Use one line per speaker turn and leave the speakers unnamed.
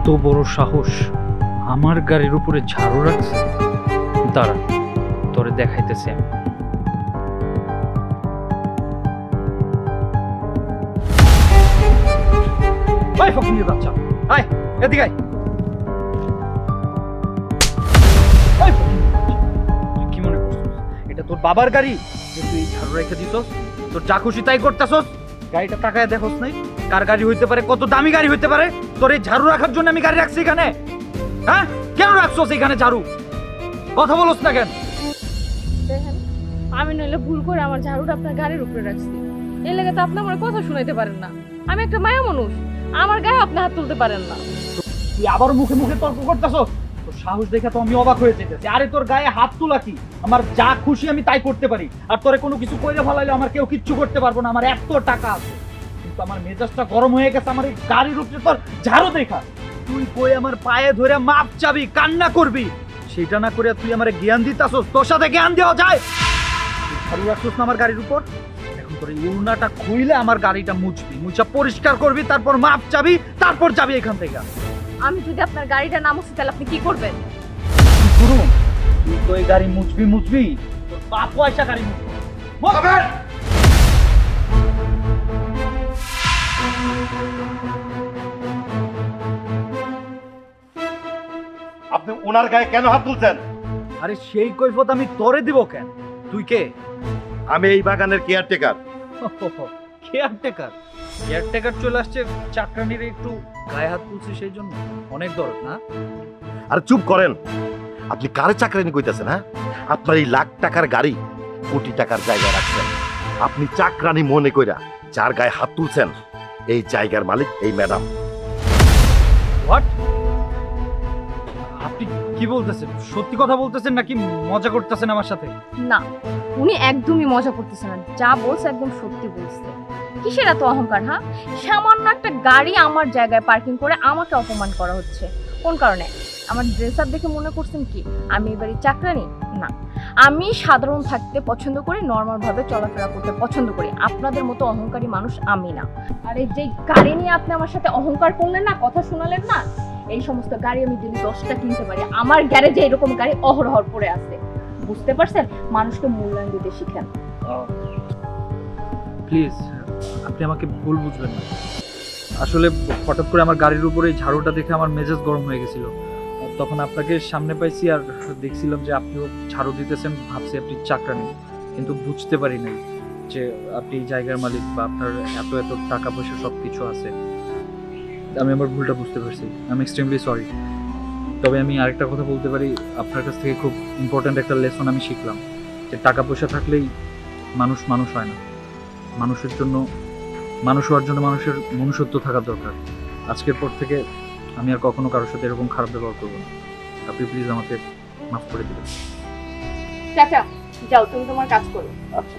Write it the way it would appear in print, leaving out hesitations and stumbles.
এত বড় সাহস, আমার গাড়ির উপরে ঝাড়ু রাখছে। দাঁড়া, তোরে দেখাইতেছি আমি। আয় ফকিরের বাচ্চা, আয় এদিকে আয়। তুই কি মনে করছিস এটা তোর বাবার গাড়ি যে তুই ঝাড়ু রেখে দিছস? তোর যা খুশি তাই করতেছস। গাড়িটা তাকায় দেখোস নাই কার গাড়ি হইতে পারে, কত দামি গাড়ি হইতে পারে? তোর এই ঝাড়ু রাখার জন্য আমি গাড়ি রাখছি এখানে? হ্যাঁ, কেন রাখছস এখানে ঝাড়ু? কথা বলছ না কেন?
দেখেন, আমি নইলে ভুল করে আমার ঝাড়ুটা আপনার গাড়ির উপরে রাখছি। এই লেগে তো আপনি আমার কথা শুনাইতে পারেন না। আমি একটা মায়া মানুষ, আমার গায়ে আপনি হাত তুলতে পারেন না।
তুই আবার মুখে মুখে তর্ক করতেছস? তোর সাহস দেখে তো আমি অবাক হয়ে যেতেছি। আরে তোর গায়ে হাত তোলা কি? আমার যা খুশি আমি তাই করতে পারি, আর তোরে কোনো কিছু কইরে ফেলাইলে আমার কেউ কিচ্ছু করতে পারবো না। আমার এত টাকা আছে, কিন্তু আমার মেজাজটা গরম হয়ে গেছে আমার এই গাড়ির উপরে তোর ঝাড়ু দেখা। তুই কই আমার পায়ে ধরে মাপ চাবি, কান্না করবি, সেটা না করে তুই আমার জ্ঞান দিতাছস। তোর সাথে জ্ঞান দেওয়া যায়? তুই ঝাড়ু রাখছস না আমার গাড়ির উপর, এখন তোর এই উড়নাটা খুইলে আমার গাড়িটা মুছবি, মুছা পরিষ্কার করবি, তারপর মাপ চাবি, তারপর যাবি এখান থেকে।
আমি যদি আপনার গাড়িটা না মুছি তাহলে আপনি কি করবেন?
গুরু, তুই তো এই গাড়ি মুছবি, তোর বাপ পয়সা গাড়ি মুছবি।
আপনি ওনার গায়ে কেন হাত তুলছেন?
আরে সেই কৈফত আমি তোরে দিব কেন? তুই কে?
আমি এই বাগানের কেয়ারটেকার।
কেয়ারটেকার চলে আসছে, চাকরানির একটু গায়ে হাত তুলছি সেই জন্য? অনেক দরদ না?
আর চুপ করেন, আপনি কারে চাকরানি কইতাছেন? হ্যাঁ, আপনার এই লাখ টাকার গাড়ি কোটি টাকার জায়গায় রাখছেন। আপনি চাকরানি মনে কইরা যার গায়ে হাত তুলছেন, এই জায়গার মালিক এই ম্যাডাম।
হোয়াট? আপনি কি বলতেছেন? সত্যি কথা বলতেছেন নাকি মজা করতেছেন আমার সাথে?
না, উনি একদমই মজা করতেছেন না, যা বলছে একদম সত্যি বলছে। কিসের এত অহংকার? হ্যাঁ, সামান্য একটা গাড়ি আমার জায়গায় পার্কিং করে আমাকে অপমান করা হচ্ছে কোন কারণে? আমার ড্রেস আপ দেখে মনে করছেন কি আমি এবারে চাকরানি? না, আমি সাধারণ থাকতে পছন্দ করি, নর্মাল ভাবে চলাফেরা করতে পছন্দ করি। আপনাদের মতো অহংকারী মানুষ আমি না। আর এই যে গাড়ি নিয়ে আপনি আমার সাথে অহংকার করলেন না, কথা শোনালেন না, এই সমস্ত গাড়ি আমি দিনে 10টা কিনতে পারি। আমার গ্যারেজে এরকম গাড়ি অহরহর পড়ে আছে। বুঝতে পারছেন? মানুষকে মূল্যায়ন দিতে শিখেন।
প্লিজ, আপনি আমাকে ভুল বুঝবেন না। আসলে হঠাৎ করে আমার গাড়ির উপরে এই ঝাড়ুটা দেখে আমার মেজাজ গরম হয়ে গেছিল। তখন আপনাকে সামনে পাইছি আর দেখছিলাম যে আপনিও ঝাড়ু দিতেছেন, ভাবছি আপনি চাকরানি, কিন্তু বুঝতে পারি নাই যে আপনি এই জায়গার মালিক বা আপনার এত এত টাকা পয়সা সব কিছু আছে। আমি আমার ভুলটা বুঝতে পারছি, আমি এক্সট্রিমলি সরি। তবে আমি আরেকটা কথা বলতে পারি, আপনার কাছ থেকে খুব ইম্পর্ট্যান্ট একটা লেসন আমি শিখলাম, যে টাকা পয়সা থাকলেই মানুষ মানুষ হয় না। মানুষের জন্য, মানুষ হওয়ার জন্য মানুষের মনুষ্যত্ব থাকা দরকার। আজকের পর থেকে আমি আর কখনো কারোর সাথে এরকম খারাপ ব্যবহার করবো না। আপনি প্লিজ আমাকে মাফ করে দিবেন।
চাচা, যাও তুমি তোমার কাজ করো।
আচ্ছা।